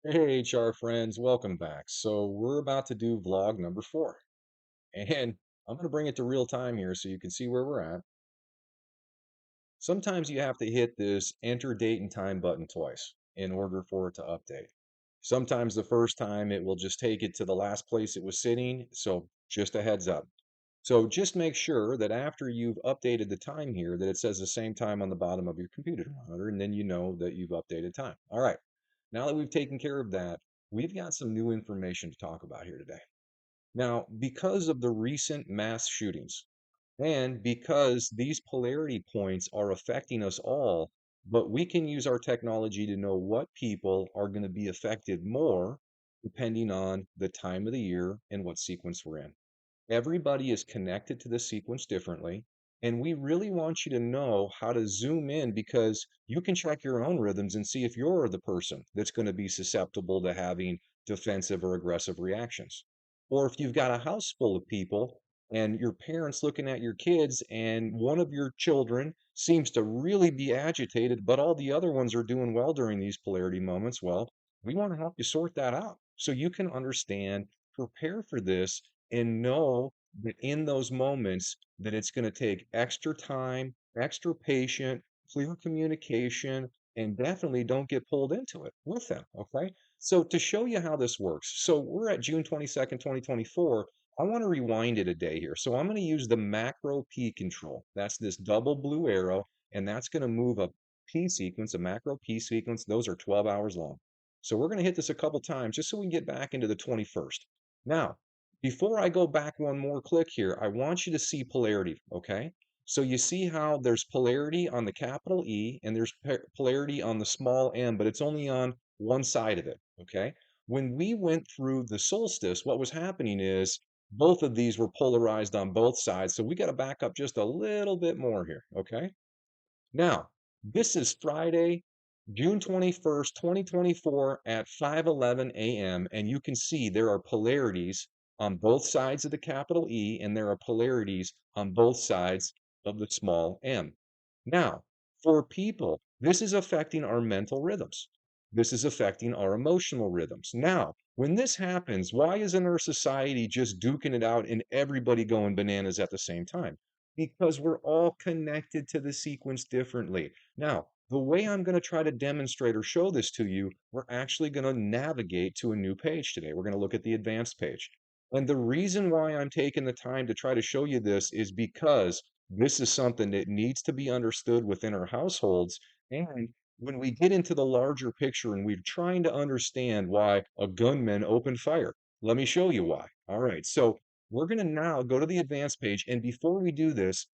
Hey, HR friends, welcome back. So we're about to do vlog number 4, and I'm going to bring it to real time here so you can see where we're at. Sometimes you have to hit this enter date and time button twice in order for it to update. Sometimes the first time it will just take it to the last place it was sitting, so just a heads up. So just make sure that after you've updated the time here that it says the same time on the bottom of your computer monitor, and then you know that you've updated time. All right. Now that we've taken care of that, we've got some new information to talk about here today. Now, because of the recent mass shootings, and because these polarity points are affecting us all, but we can use our technology to know what people are going to be affected more depending on the time of the year and what sequence we're in. Everybody is connected to the sequence differently, and we really want you to know how to zoom in because you can check your own rhythms and see if you're the person that's going to be susceptible to having defensive or aggressive reactions. Or if you've got a house full of people and your parents looking at your kids and one of your children seems to really be agitated, but all the other ones are doing well during these polarity moments, well, we want to help you sort that out so you can understand, prepare for this, and know that in those moments that it's going to take extra time, extra patient, clear communication, and definitely don't get pulled into it with them. Okay. So to show you how this works, so we're at June 22nd, 2024. I want to rewind it a day here. So I'm going to use the macro P control. That's this double blue arrow, and that's going to move a P sequence, a macro P sequence. Those are 12 hours long. So we're going to hit this a couple times just so we can get back into the 21st. Now, before I go back one more click here, I want you to see polarity, okay? So you see how there's polarity on the capital E and there's polarity on the small m, but it's only on one side of it, okay? When we went through the solstice, what was happening is both of these were polarized on both sides. So we got to back up just a little bit more here, okay? Now, this is Friday, June 21st, 2024 at 5:11 a.m. And you can see there are polarities on both sides of the capital E and there are polarities on both sides of the small m. Now, for people, this is affecting our mental rhythms. This is affecting our emotional rhythms. Now, when this happens, why isn't our society just duking it out and everybody going bananas at the same time? Because we're all connected to the sequence differently. Now, the way I'm going to try to demonstrate or show this to you, we're actually going to navigate to a new page today. We're going to look at the advanced page. And the reason why I'm taking the time to try to show you this is because this is something that needs to be understood within our households. And when we get into the larger picture and we're trying to understand why a gunman opened fire, let me show you why. All right. So we're going to now go to the advanced page. And before we do this,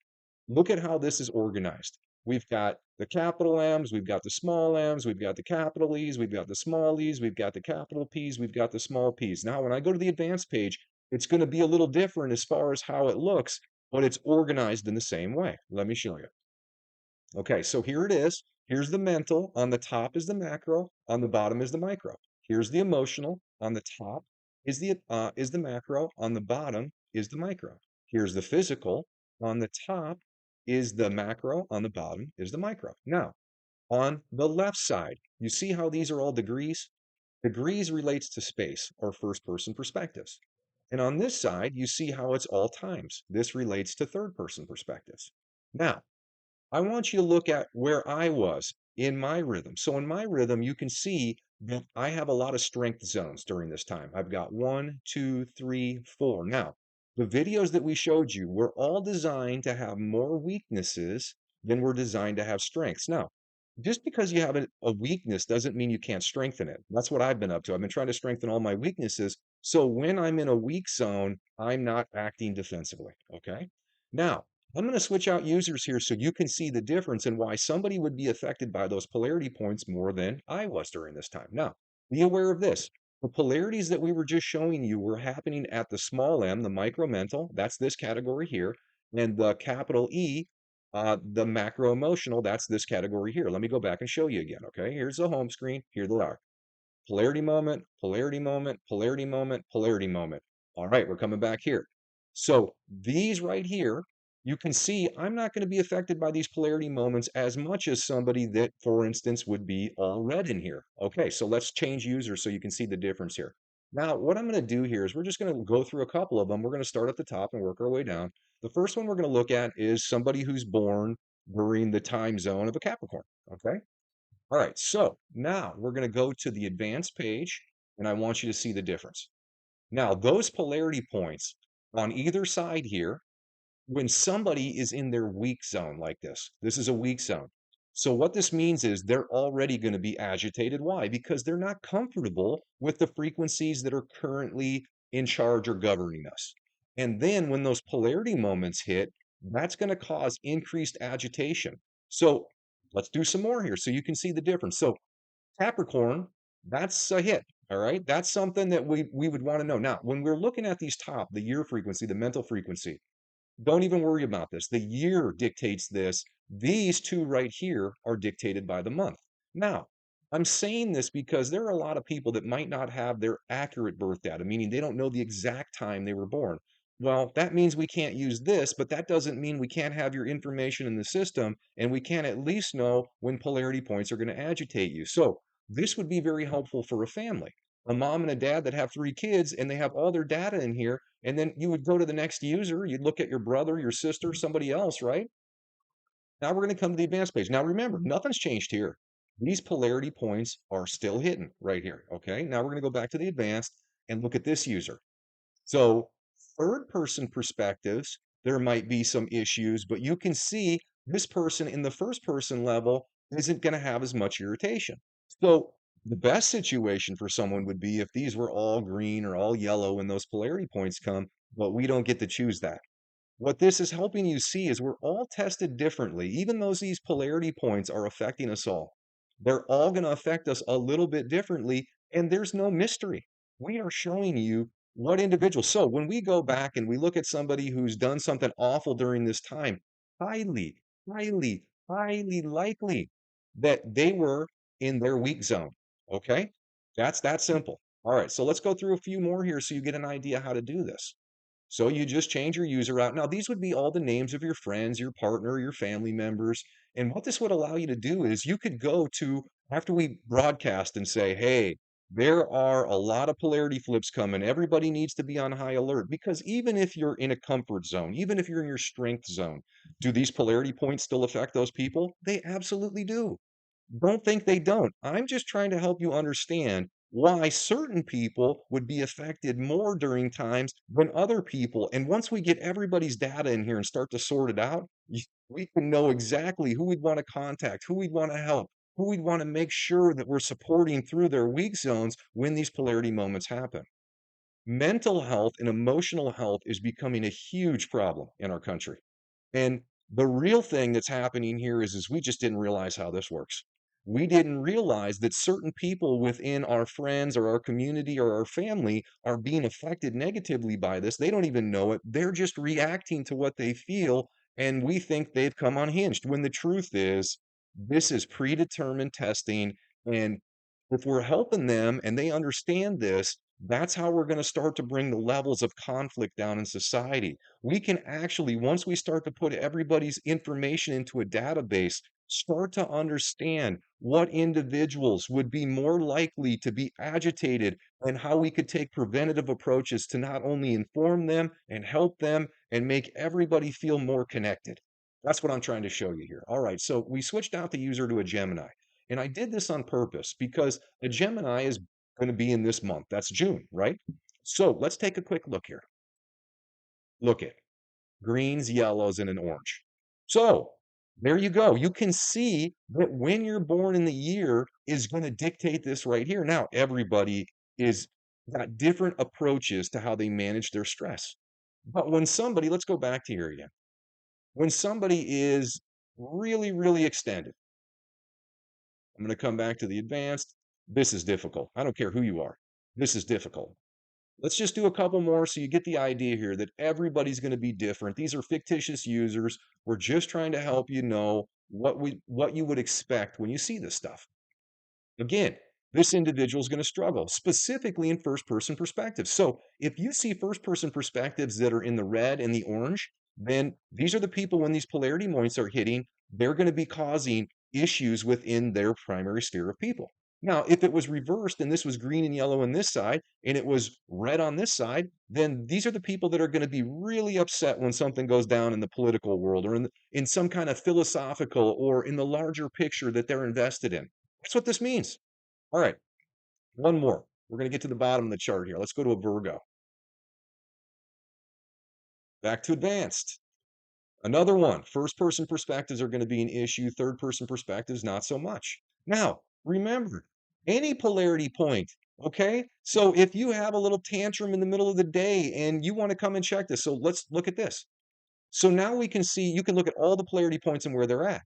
look at how this is organized. We've got the capital M's, we've got the small m's, we've got the capital E's, we've got the small e's, we've got the capital P's, we've got the small p's. Now, when I go to the advanced page, it's going to be a little different as far as how it looks, but it's organized in the same way. Let me show you. Okay, so here it is. Here's the mental. On the top is the macro. On the bottom is the micro. Here's the emotional. On the top is the macro. On the bottom is the micro. Here's the physical. On the top is the macro. On the bottom is the micro. Now, on the left side, you see how these are all degrees? Degrees relates to space or first person perspectives. And on this side, you see how it's all times. This relates to third person perspectives. Now, I want you to look at where I was in my rhythm. So in my rhythm, you can see that I have a lot of strength zones during this time. I've got one, two, three, four. Now, the videos that we showed you were all designed to have more weaknesses than were designed to have strengths. Now, just because you have a weakness doesn't mean you can't strengthen it. That's what I've been up to. I've been trying to strengthen all my weaknesses. So when I'm in a weak zone, I'm not acting defensively. Okay. Now, I'm going to switch out users here so you can see the difference and why somebody would be affected by those polarity points more than I was during this time. Now, be aware of this. The polarities that we were just showing you were happening at the small m, the micromental, that's this category here, and the capital E, the macro emotional, that's this category here. Let me go back and show you again, okay? Here's the home screen. Here they are. Polarity moment, polarity moment, polarity moment, polarity moment. All right, we're coming back here. So these right here you can see I'm not going to be affected by these polarity moments as much as somebody that, for instance, would be all red in here. Okay, so let's change user so you can see the difference here. Now, what I'm going to do here is we're just going to go through a couple of them. We're going to start at the top and work our way down. The first one we're going to look at is somebody who's born during the time zone of a Capricorn. Okay. All right. So now we're going to go to the advanced page and I want you to see the difference. Now, those polarity points on either side here, when somebody is in their weak zone like this is a weak zone. So what this means is they're already going to be agitated. Why? Because they're not comfortable with the frequencies that are currently in charge or governing us. And then when those polarity moments hit, that's going to cause increased agitation. So let's do some more here so you can see the difference. So Capricorn, that's a hit. All right. That's something that we would want to know. Now, when we're looking at these top, the year frequency, the mental frequency, don't even worry about this. The year dictates this. These two right here are dictated by the month. Now, I'm saying this because there are a lot of people that might not have their accurate birth data, meaning they don't know the exact time they were born. Well, that means we can't use this, but that doesn't mean we can't have your information in the system and we can at least know when polarity points are going to agitate you. So this would be very helpful for a family. A mom and a dad that have 3 kids and they have all their data in here, and then you would go to the next user, you'd look at your brother, your sister, somebody else, right? Now we're going to come to the advanced page. Now remember, nothing's changed here. These polarity points are still hidden right here. Okay. Now we're going to go back to the advanced and look at this user. So third person perspectives, there might be some issues, but you can see this person in the first person level isn't going to have as much irritation. So the best situation for someone would be if these were all green or all yellow when those polarity points come, but we don't get to choose that. What this is helping you see is we're all tested differently, even though these polarity points are affecting us all. They're all going to affect us a little bit differently, and there's no mystery. We are showing you what individuals. So when we go back and we look at somebody who's done something awful during this time, highly, highly likely that they were in their weak zone. Okay? That's that simple. All right, so let's go through a few more here so you get an idea how to do this. So you just change your user out. Now, these would be all the names of your friends, your partner, your family members. And what this would allow you to do is you could go to, after we broadcast and say, hey, there are a lot of polarity flips coming. Everybody needs to be on high alert because even if you're in a comfort zone, even if you're in your strength zone, do these polarity points still affect those people? They absolutely do. Don't think they don't. I'm just trying to help you understand why certain people would be affected more during times than other people. And once we get everybody's data in here and start to sort it out, we can know exactly who we'd want to contact, who we'd want to help, who we'd want to make sure that we're supporting through their weak zones when these polarity moments happen. Mental health and emotional health is becoming a huge problem in our country. And the real thing that's happening here is we just didn't realize how this works. We didn't realize that certain people within our friends or our community or our family are being affected negatively by this. They don't even know it. They're just reacting to what they feel, and we think they've come unhinged. When the truth is, this is predetermined testing. And if we're helping them and they understand this, that's how we're going to start to bring the levels of conflict down in society. We can actually, once we start to put everybody's information into a database, start to understand what individuals would be more likely to be agitated and how we could take preventative approaches to not only inform them and help them and make everybody feel more connected. That's what I'm trying to show you here. All right, so we switched out the user to a Gemini. And I did this on purpose because a Gemini is going to be in this month. That's June, right? So let's take a quick look here. Look at greens, yellows, and an orange. So there you go. You can see that when you're born in the year is going to dictate this right here. Now, everybody is got different approaches to how they manage their stress. But when somebody, let's go back to here again. When somebody is really extended, I'm going to come back to the advanced. This is difficult. I don't care who you are. This is difficult. Let's just do a couple more so you get the idea here that everybody's going to be different. These are fictitious users. We're just trying to help you know what you would expect when you see this stuff. Again, this individual is going to struggle specifically in first person perspective. So if you see first person perspectives that are in the red and the orange, then these are the people when these polarity points are hitting, they're going to be causing issues within their primary sphere of people. Now, if it was reversed and this was green and yellow on this side and it was red on this side, then these are the people that are going to be really upset when something goes down in the political world or in some kind of philosophical or in the larger picture that they're invested in. That's what this means. All right, one more. We're going to get to the bottom of the chart here. Let's go to a Virgo. Back to advanced. Another one, first person perspectives are going to be an issue, third person perspectives, not so much. Now, remember, any polarity point, okay? So if you have a little tantrum in the middle of the day and you want to come and check this, so let's look at this. So now we can see, you can look at all the polarity points and where they're at.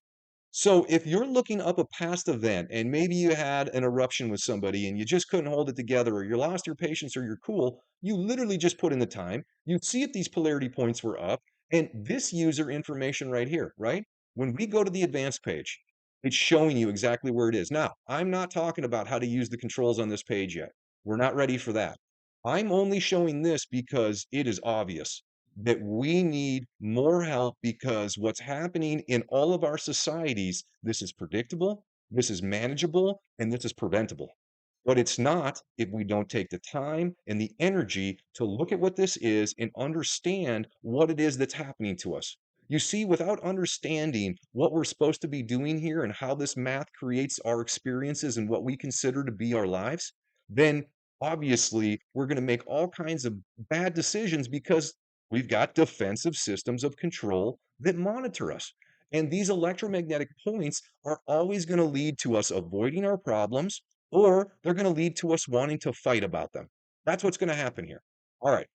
So if you're looking up a past event and maybe you had an eruption with somebody and you just couldn't hold it together or you lost your patience or you're cool, you literally just put in the time. You see if these polarity points were up and this user information right here, right? When we go to the advanced page, it's showing you exactly where it is. Now, I'm not talking about how to use the controls on this page yet. We're not ready for that. I'm only showing this because it is obvious that we need more help because what's happening in all of our societies, this is predictable, this is manageable, and this is preventable. But it's not if we don't take the time and the energy to look at what this is and understand what it is that's happening to us. You see, without understanding what we're supposed to be doing here and how this math creates our experiences and what we consider to be our lives, then obviously we're going to make all kinds of bad decisions because we've got defensive systems of control that monitor us. And these electromagnetic points are always going to lead to us avoiding our problems, or they're going to lead to us wanting to fight about them. That's what's going to happen here. All right.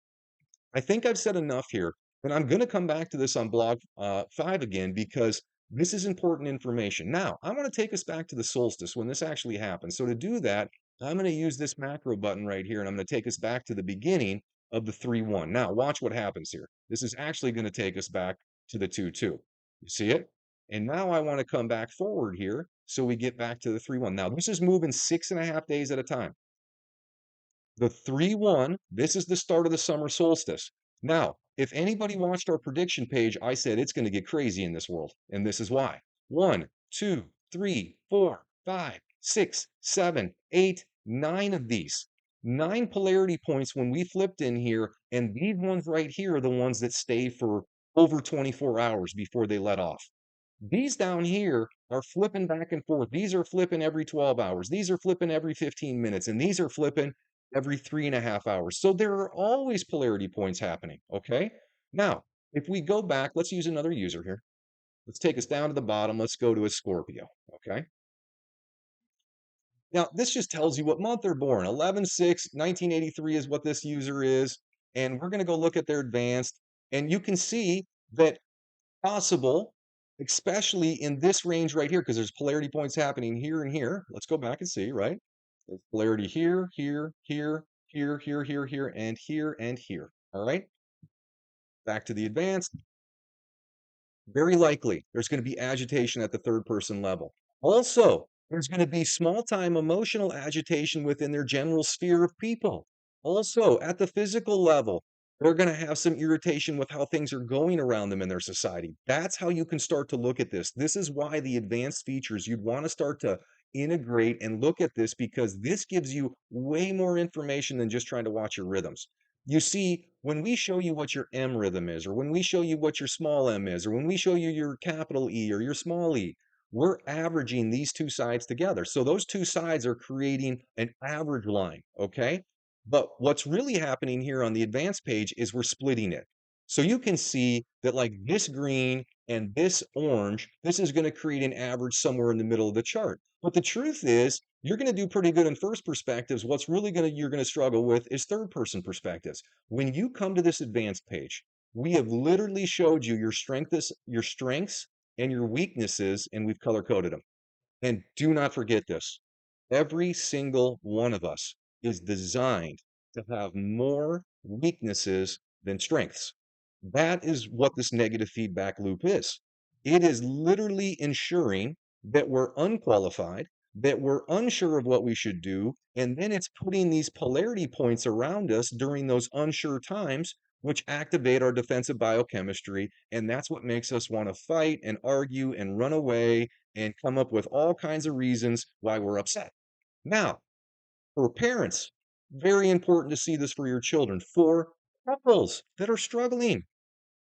I think I've said enough here, and I'm going to come back to this on blog 5 again because this is important information. Now, I want to take us back to the solstice when this actually happened. So to do that, I'm going to use this macro button right here, and I'm going to take us back to the beginning of the 3-1. Now, watch what happens here. This is actually going to take us back to the 2-2. You see it? And now I want to come back forward here so we get back to the 3-1. Now, this is moving 6.5 days at a time. The 3-1, this is the start of the summer solstice. Now, if anybody watched our prediction page, I said it's going to get crazy in this world, and this is why. 1, 2, 3, 4, 5, 6, 7, 8, 9 of these. 9 polarity points when we flipped in here, and these ones right here are the ones that stay for over 24 hours before they let off. These down here are flipping back and forth. These are flipping every 12 hours. These are flipping every 15 minutes. And these are flipping every 3.5 hours. So there are always polarity points happening. Okay. Now, if we go back, let's use another user here. Let's take us down to the bottom. Let's go to a Scorpio. Okay. Now, this just tells you what month they're born. 11/6/1983 is what this user is. And we're going to go look at their advanced. And you can see that possible, especially in this range right here, because there's polarity points happening here and here. Let's go back and see, right? There's polarity here, here, here, here, here, here, here, and here, and here. All right. Back to the advanced. Very likely there's going to be agitation at the third person level. Also, there's going to be small time emotional agitation within their general sphere of people. Also, at the physical level, they're going to have some irritation with how things are going around them in their society. That's how you can start to look at this. This is why the advanced features you'd want to start to integrate and look at this because this gives you way more information than just trying to watch your rhythms. You see, when we show you what your M rhythm is, or when we show you what your small m is, or when we show you your capital E or your small e, we're averaging these two sides together. So those two sides are creating an average line, okay? But what's really happening here on the advanced page is we're splitting it. So you can see that like this green and this orange, this is going to create an average somewhere in the middle of the chart. But the truth is, you're going to do pretty good in first perspectives. What's really you're going to struggle with is third person perspectives. When you come to this advanced page, we have literally showed you your strengths and your weaknesses, and we've color coded them. And do not forget this. Every single one of us is designed to have more weaknesses than strengths. That is what this negative feedback loop is. It is literally ensuring that we're unqualified, that we're unsure of what we should do, and then it's putting these polarity points around us during those unsure times which activate our defensive biochemistry. And that's what makes us want to fight and argue and run away and come up with all kinds of reasons why we're upset. Now, for parents, very important to see this for your children. For couples that are struggling,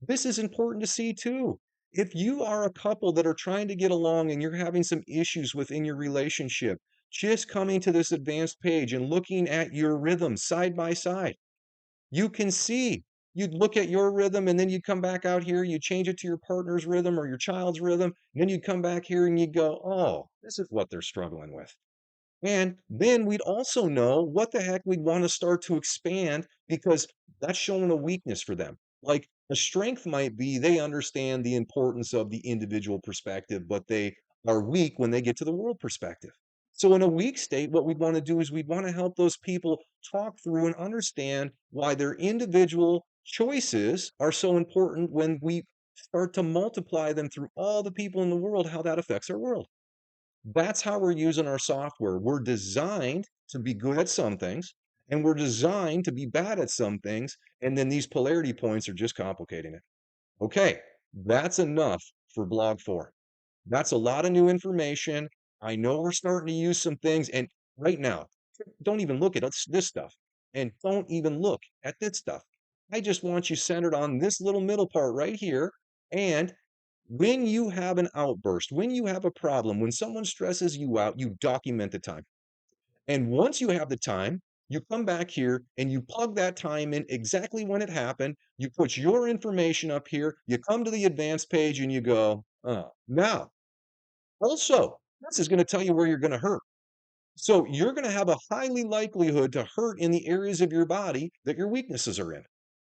this is important to see too. If you are a couple that are trying to get along and you're having some issues within your relationship, just coming to this advanced page and looking at your rhythm side by side, you can see. You'd look at your rhythm and then you'd come back out here, you change it to your partner's rhythm or your child's rhythm, and then you'd come back here and you go, oh, this is what they're struggling with. And then we'd also know what the heck we'd want to start to expand because that's showing a weakness for them. Like a strength might be they understand the importance of the individual perspective, but they are weak when they get to the world perspective. So, in a weak state, what we'd want to do is we'd want to help those people talk through and understand why their individual choices are so important when we start to multiply them through all the people in the world, how that affects our world. That's how we're using our software. We're designed to be good at some things, and we're designed to be bad at some things, and then these polarity points are just complicating it. Okay, that's enough for Blog 4. That's a lot of new information. I know we're starting to use some things, and right now, don't even look at this stuff, and don't even look at this stuff. I just want you centered on this little middle part right here, and when you have an outburst, when you have a problem, when someone stresses you out, you document the time. And once you have the time, you come back here and you plug that time in exactly when it happened. You put your information up here. You come to the advanced page and you go, now, also, this is going to tell you where you're going to hurt. So you're going to have a highly likelihood to hurt in the areas of your body that your weaknesses are in.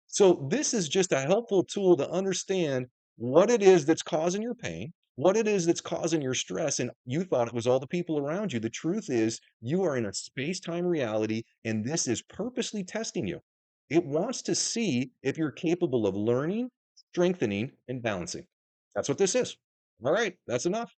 So this is just a helpful tool to understand what it is that's causing your pain, what it is that's causing your stress, and you thought it was all the people around you. The truth is you are in a space-time reality, and this is purposely testing you. It wants to see if you're capable of learning, strengthening, and balancing. That's what this is. All right, that's enough.